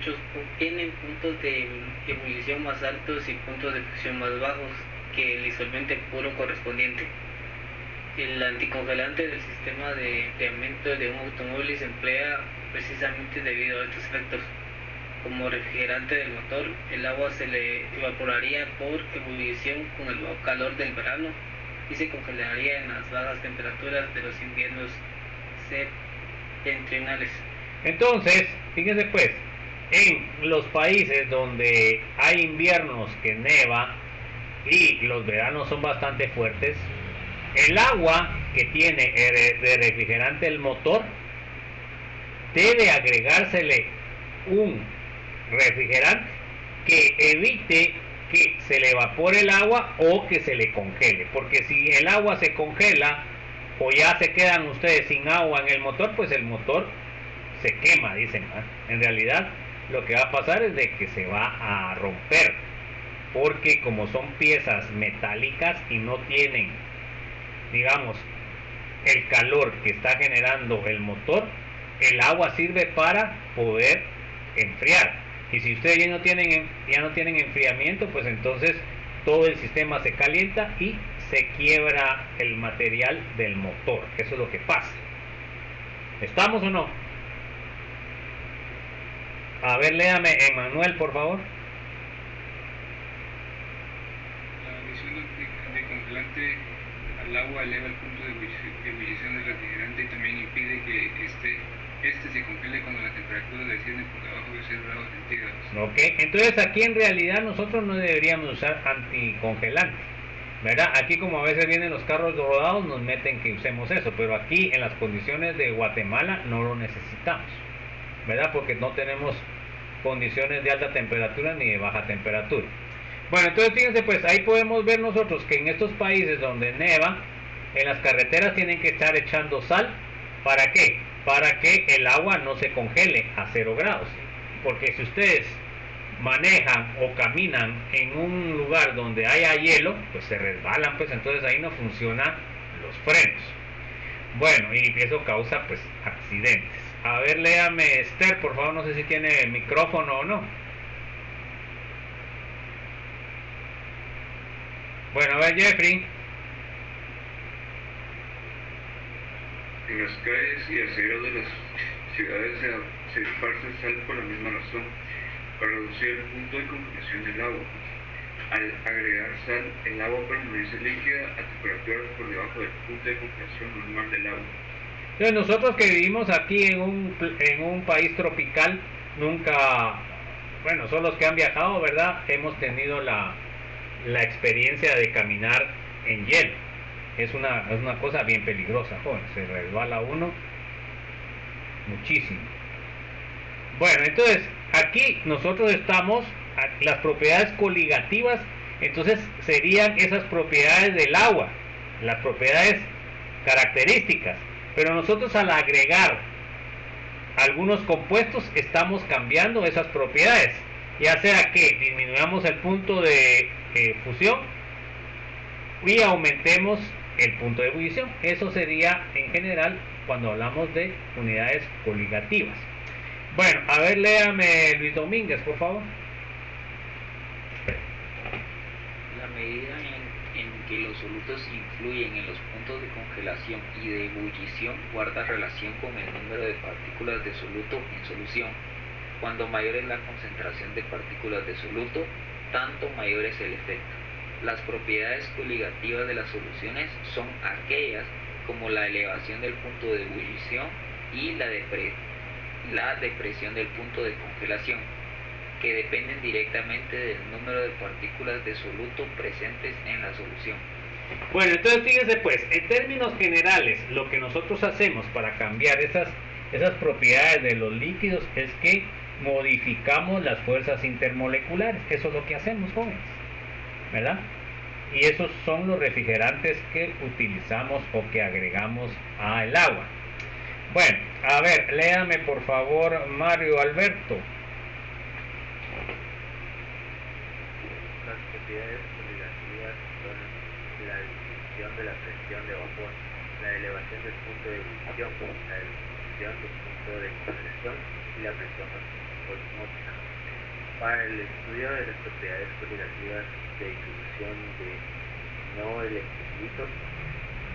Speaker 8: puntos de ebullición más altos y puntos de fusión más bajos que el disolvente puro correspondiente. El anticongelante del sistema de enfriamiento de un automóvil se emplea precisamente debido a estos efectos. Como refrigerante del motor, el agua se le evaporaría por ebullición con el bajo calor del verano y se congelaría en las bajas temperaturas de los inviernos septentrionales.
Speaker 1: Entonces, fíjense pues, en los países donde hay inviernos que neva y los veranos son bastante fuertes, el agua que tiene de refrigerante el motor debe agregársele un refrigerante que evite que se le evapore el agua o que se le congele, porque si el agua se congela o ya se quedan ustedes sin agua en el motor, pues el motor se quema, dicen, ¿eh? En realidad lo que va a pasar es de que se va a romper porque como son piezas metálicas y no tienen, digamos, el calor que está generando el motor, el agua sirve para poder enfriar. Y si ustedes ya no tienen enfriamiento, pues entonces todo el sistema se calienta y se quiebra el material del motor. Eso es lo que pasa. ¿Estamos o no? A ver, léame, Emanuel, por favor.
Speaker 9: La adición de congelante al agua eleva el punto de ebullición del refrigerante y también impide que este se congele cuando la temperatura desciende por debajo de 0 grados centígrados.
Speaker 1: Ok, entonces aquí en realidad nosotros no deberíamos usar anticongelante, ¿verdad? Aquí como a veces vienen los carros rodados nos meten que usemos eso, pero aquí en las condiciones de Guatemala no lo necesitamos, ¿verdad? Porque no tenemos condiciones de alta temperatura ni de baja temperatura. Bueno, entonces fíjense, pues ahí podemos ver nosotros que en estos países donde neva, en las carreteras tienen que estar echando sal. ¿Para qué? Para que el agua no se congele a 0 grados. Porque si ustedes manejan o caminan en un lugar donde haya hielo, pues se resbalan, pues entonces ahí no funcionan los frenos. Bueno, y eso causa pues accidentes. A ver, léame Esther, por favor, no sé si tiene micrófono o no. Bueno, a ver, Jeffrey.
Speaker 3: En las calles y aceros de las ciudades se esparce sal por la misma razón, para reducir el punto de congelación del agua. Al agregar sal, el agua permanece líquida a temperaturas por debajo del punto de congelación normal del agua.
Speaker 1: Entonces nosotros que vivimos aquí en un país tropical, nunca, bueno, son los que han viajado, ¿verdad? Hemos tenido la experiencia de caminar en hielo. Es una cosa bien peligrosa, joven, se resbala uno muchísimo. Bueno, entonces aquí nosotros estamos, las propiedades coligativas, entonces serían esas propiedades del agua, las propiedades características, pero nosotros al agregar algunos compuestos estamos cambiando esas propiedades, ya sea que disminuyamos el punto de fusión y aumentemos el punto de ebullición. Eso sería en general cuando hablamos de unidades coligativas. Bueno, a ver, léame Luis Domínguez, por favor.
Speaker 10: La medida en que los solutos influyen en los puntos de congelación y de ebullición guarda relación con el número de partículas de soluto en solución. Cuando mayor es la concentración de partículas de soluto, tanto mayor es el efecto. Las propiedades coligativas de las soluciones son aquellas como la elevación del punto de ebullición y la depresión del punto de congelación, que dependen directamente del número de partículas de soluto presentes en la solución.
Speaker 1: Bueno, entonces fíjense pues, en términos generales, lo que nosotros hacemos para cambiar esas propiedades de los líquidos es que modificamos las fuerzas intermoleculares. Eso es lo que hacemos, jóvenes, ¿verdad? Y esos son los refrigerantes que utilizamos o que agregamos al agua. Bueno, a ver, léame por favor Mario Alberto.
Speaker 5: Las propiedades coligativas son la disminución de la presión de vapor, la elevación del punto de ebullición, la disminución del punto de congelación y la presión osmótica. Para el estudio de las propiedades coligativas de disolución de no electrolitos,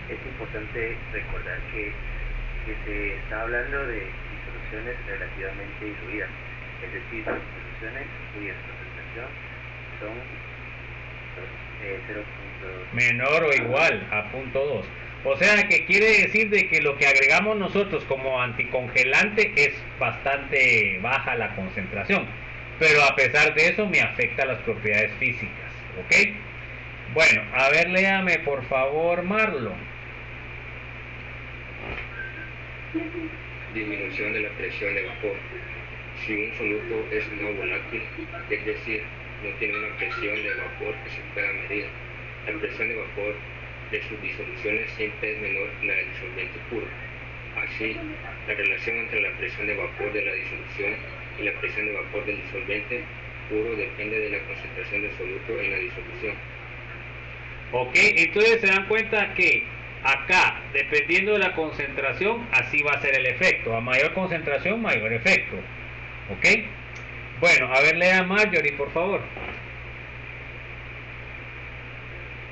Speaker 5: es importante recordar que se está hablando de disoluciones relativamente diluidas, es decir, disoluciones cuya concentración son 0.2
Speaker 1: menor o igual a 0.2. O sea que quiere decir de que lo que agregamos nosotros como anticongelante es bastante baja la concentración, pero a pesar de eso me afecta las propiedades físicas, ¿ok? Bueno, a ver, léame por favor Marlon.
Speaker 6: Disminución de la presión de vapor. Si un soluto es no volátil, es decir, no tiene una presión de vapor que se pueda medir, la presión de vapor de sus disoluciones siempre es menor que la del disolvente puro. Así, la relación entre la presión de vapor de la disolución y la presión de vapor del disolvente puro depende de la concentración del soluto en la disolución.
Speaker 1: Ok, entonces se dan cuenta que acá, dependiendo de la concentración, así va a ser el efecto. A mayor concentración, mayor efecto. Ok. Bueno, a ver, lea Marjorie, por favor.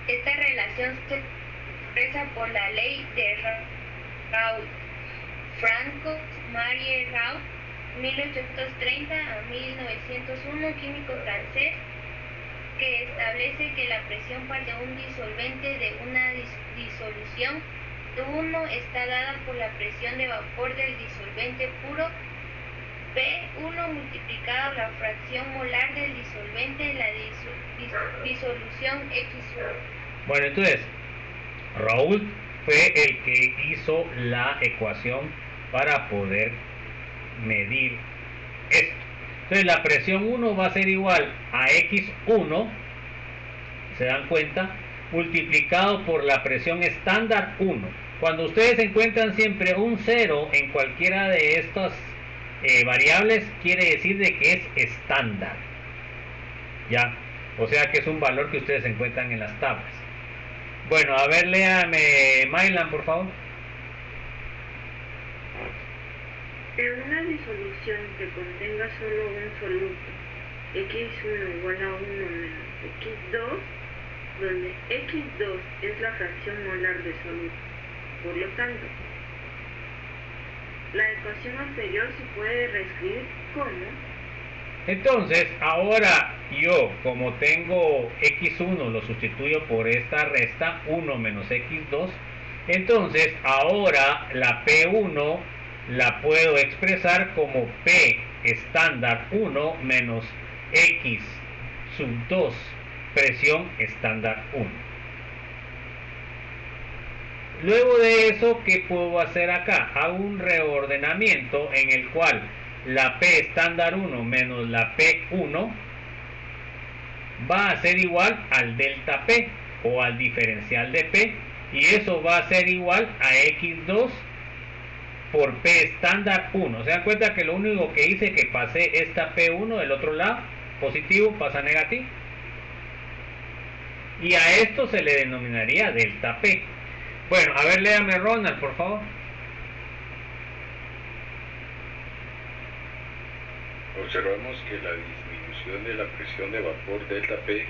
Speaker 2: Esta relación se expresa por la ley de Raoult. Franco Marie Raoult, 1830 a 1901, químico francés, que establece que la presión para un disolvente de una disolución 1 está dada por la presión de vapor del disolvente puro P1 multiplicado la fracción molar del disolvente en la disolución X1.
Speaker 1: Bueno, entonces, Raoult fue el que hizo la ecuación para poder medir esto. Entonces la presión 1 va a ser igual a X1, se dan cuenta, multiplicado por la presión estándar 1. Cuando ustedes encuentran siempre un 0 en cualquiera de estas variables, quiere decir de que es estándar. Ya, o sea que es un valor que ustedes encuentran en las tablas. Bueno, a ver, léame Mylan, por favor.
Speaker 4: En una disolución que contenga solo un soluto, X1 igual a 1 menos X2, donde X2 es la fracción molar de soluto. Por lo tanto, la ecuación anterior se puede reescribir como...
Speaker 1: Entonces, ahora yo, como tengo X1, lo sustituyo por esta resta, 1 menos X2. Entonces, ahora la P1 la puedo expresar como P estándar 1 menos X sub 2 presión estándar 1. Luego de eso, ¿qué puedo hacer acá? Hago un reordenamiento en el cual la P estándar 1 menos la P1 va a ser igual al delta P o al diferencial de P, y eso va a ser igual a X2 por P estándar 1. ¿Se dan cuenta que lo único que hice es que pasé esta P1 del otro lado, positivo pasa negativo? Y a esto se le denominaría delta P. Bueno, a ver, léame Ronald, por favor.
Speaker 7: Observamos que la disminución de la presión de vapor delta P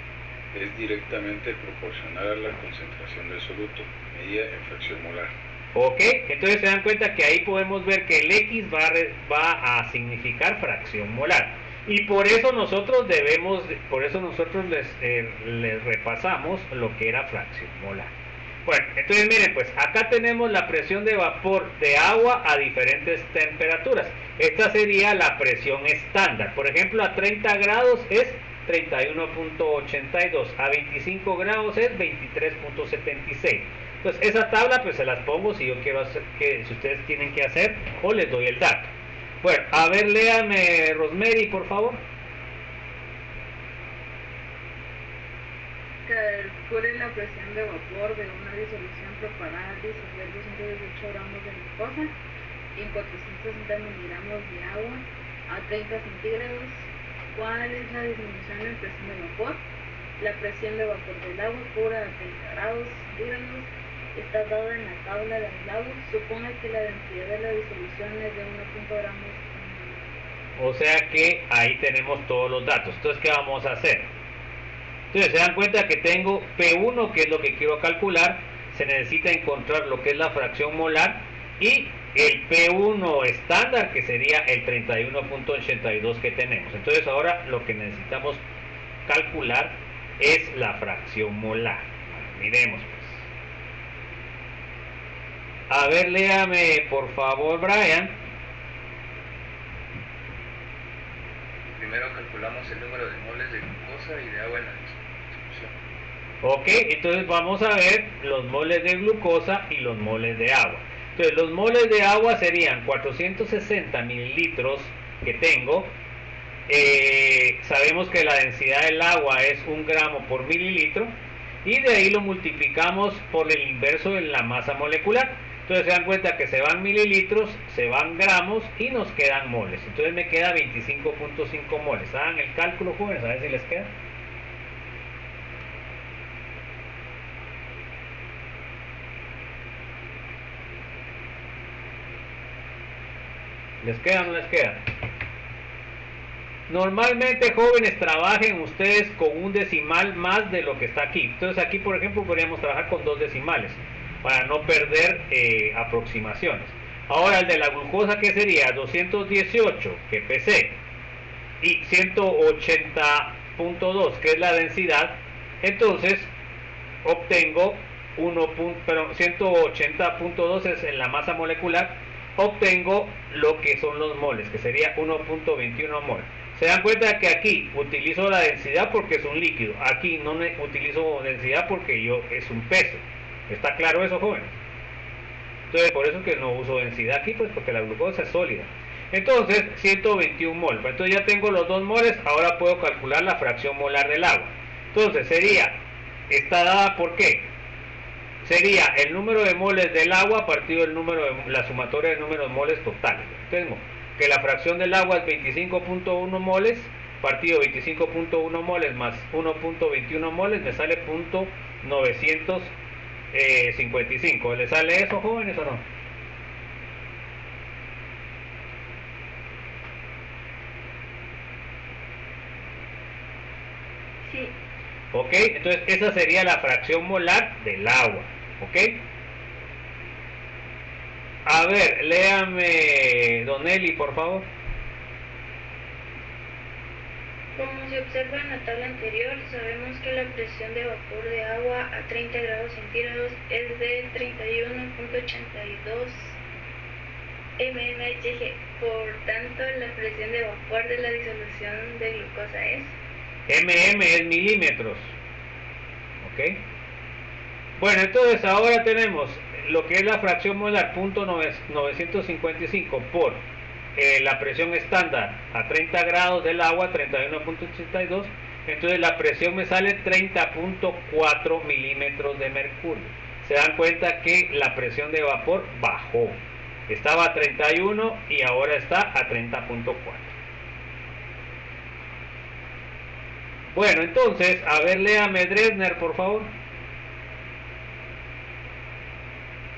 Speaker 7: es directamente proporcional a la concentración del soluto, medida en fracción molar.
Speaker 1: Ok, entonces se dan cuenta que ahí podemos ver que el X va a significar fracción molar. Y por eso nosotros les repasamos lo que era fracción molar. Bueno, entonces miren, pues acá tenemos la presión de vapor de agua a diferentes temperaturas. Esta sería la presión estándar. Por ejemplo, a 30 grados es 31.82, a 25 grados es 23.76. Entonces esa tabla pues se las pongo si yo quiero hacer, si ustedes tienen que hacer, o les doy el dato. Bueno, a ver, léame Rosemary, por favor.
Speaker 4: Calcule la presión de vapor de una disolución preparada al disolver 218 gramos de glucosa en 460 miligramos de agua a 30 centígrados. ¿Cuál es la disminución en presión de vapor? La presión de vapor del agua pura a 30 grados centígrados está dada en la tabla de al lado. Supone que la densidad de la disolución es de 1.0 gramos.
Speaker 1: O sea que ahí tenemos todos los datos. Entonces, ¿qué vamos a hacer? Entonces, se dan cuenta que tengo P1, que es lo que quiero calcular. Se necesita encontrar lo que es la fracción molar, y el P1 estándar, que sería el 31.82 que tenemos. Entonces, ahora lo que necesitamos calcular es la fracción molar. Miremos pues. A ver, léame por favor, Brian.
Speaker 3: Primero calculamos el número de moles de glucosa y de agua en la disolución.
Speaker 1: Ok, entonces vamos a ver los moles de glucosa y los moles de agua. Entonces los moles de agua serían 460 mililitros que tengo. Sabemos que la densidad del agua es 1 gramo por mililitro, y de ahí lo multiplicamos por el inverso de la masa molecular. Entonces se dan cuenta que se van mililitros, se van gramos y nos quedan moles. Entonces me queda 25.5 moles. Hagan el cálculo, jóvenes, a ver si les queda. ¿Les queda o no les queda? Normalmente, jóvenes, trabajen ustedes con un decimal más de lo que está aquí. Entonces aquí, por ejemplo, podríamos trabajar con 2 decimales para no perder aproximaciones. Ahora el de la glucosa, ¿qué sería? 218, que pesé, y 180.2, que es la densidad. Entonces obtengo 180.2 es en la masa molecular. Obtengo lo que son los moles, que sería 1.21 mol. Se dan cuenta que aquí utilizo la densidad porque es un líquido. Aquí no utilizo densidad porque es un peso. ¿Está claro eso, jóvenes? Entonces, por eso es que no uso densidad aquí, pues porque la glucosa es sólida. Entonces, 121 mol. Entonces ya tengo los 2 moles, ahora puedo calcular la fracción molar del agua. Entonces está dada por qué. Sería el número de moles del agua partido del la sumatoria del número de moles totales. Tengo que la fracción del agua es 25.1 moles, partido 25.1 moles más 1.21 moles, me sale .955. ¿Le sale eso, jóvenes, o no?
Speaker 2: Sí.
Speaker 1: Ok, entonces esa sería la fracción molar del agua. Ok. A ver, léame, Don Eli, por favor.
Speaker 2: Como se observa en la tabla anterior, sabemos que la presión de vapor de agua a 30 grados centígrados es de 31.82 mmHg. Por tanto, la presión de vapor de la disolución de glucosa es...
Speaker 1: es milímetros. Ok. Bueno, entonces ahora tenemos lo que es la fracción molar, .955 por la presión estándar a 30 grados del agua, 31.82. Entonces la presión me sale 30.4 milímetros de mercurio. Se dan cuenta que la presión de vapor bajó. Estaba a 31 y ahora está a 30.4. Bueno, entonces, a ver, léame Dresner, por favor.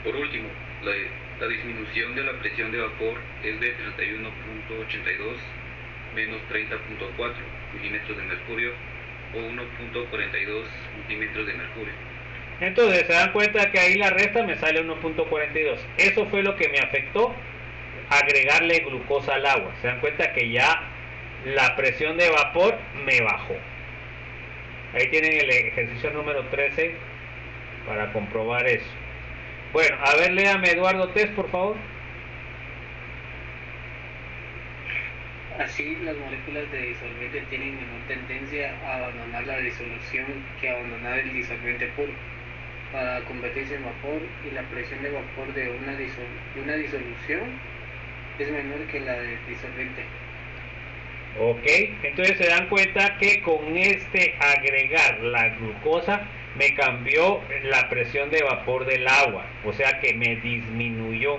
Speaker 3: Por último, la disminución de la presión de vapor es de 31.82 menos 30.4 milímetros de mercurio o 1.42 milímetros de mercurio.
Speaker 1: Entonces se dan cuenta que ahí la resta me sale 1.42. Eso fue lo que me afectó, agregarle glucosa al agua. Se dan cuenta que ya la presión de vapor me bajó. Ahí tienen el ejercicio número 13 para comprobar eso. Bueno, a ver, léame Eduardo Test, por favor.
Speaker 8: Así, las moléculas de disolvente tienen menor tendencia a abandonar la disolución que a abandonar el disolvente puro para convertirse en vapor, y la presión de vapor de una disolución es menor que la del disolvente.
Speaker 1: Ok, entonces se dan cuenta que con agregar la glucosa me cambió la presión de vapor del agua, o sea que me disminuyó.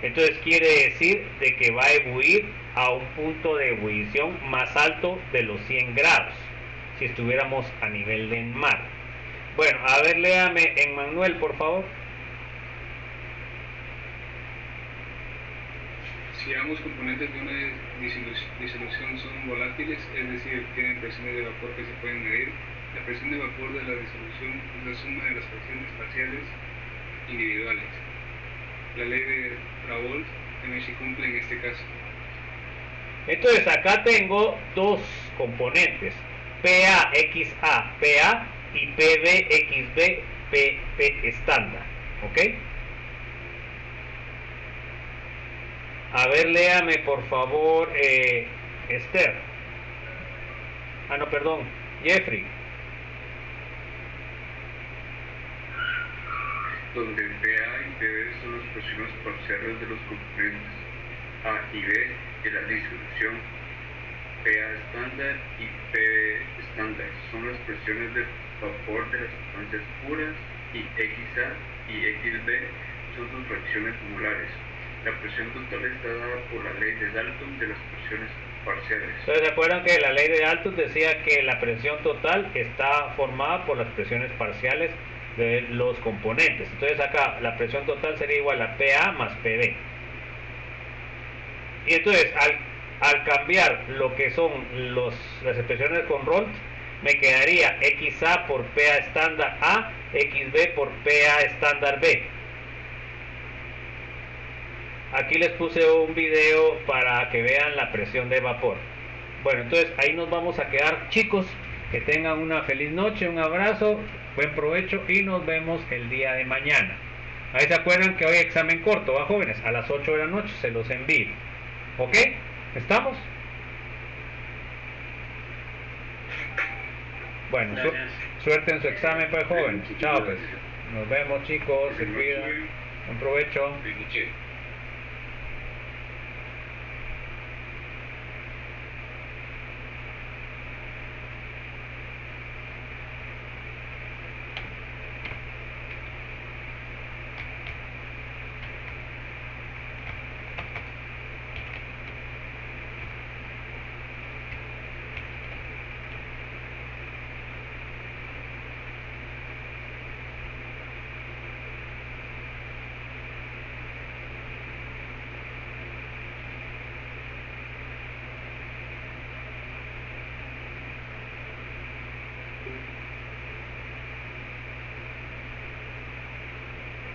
Speaker 1: Entonces quiere decir de que va a ebullir a un punto de ebullición más alto de los 100 grados, si estuviéramos a nivel del mar. Bueno, a ver, léame Emmanuel, por favor.
Speaker 9: Si ambos componentes de una disolución son volátiles, es decir, tienen presiones de vapor que se pueden medir, la presión de vapor de la disolución es la suma de las presiones parciales individuales. La ley de Raoult también se cumple en este caso.
Speaker 1: Entonces acá tengo dos componentes, PAXA, PA, y PBXB, PP estándar. ¿Ok? A ver, léame por favor, Esther. Ah, no, perdón, Jeffrey.
Speaker 3: Donde PA y PB son las presiones parciales de los componentes A y B de la disolución. PA estándar y PB estándar son las presiones de vapor de las sustancias puras, y XA y XB son sus fracciones molares. La presión total está dada por la ley de Dalton de las presiones parciales.
Speaker 1: Entonces, ¿se acuerdan que la ley de Dalton decía que la presión total está formada por las presiones parciales de los componentes? Entonces acá la presión total sería igual a PA más PB. Y entonces al cambiar lo que son las expresiones con Rolt, me quedaría XA por PA estándar A, XB por PA estándar B. Aquí les puse un video para que vean la presión de vapor. Bueno, entonces ahí nos vamos a quedar, chicos. Que tengan una feliz noche, un abrazo, buen provecho y nos vemos el día de mañana. Ahí se acuerdan que hoy hay examen corto, ¿va, jóvenes? A las 8 de la noche se los envío. ¿Ok? ¿Estamos? Bueno, suerte en su examen, pues, jóvenes. Chao, pues. Nos vemos, chicos. Se cuidan. Buen provecho.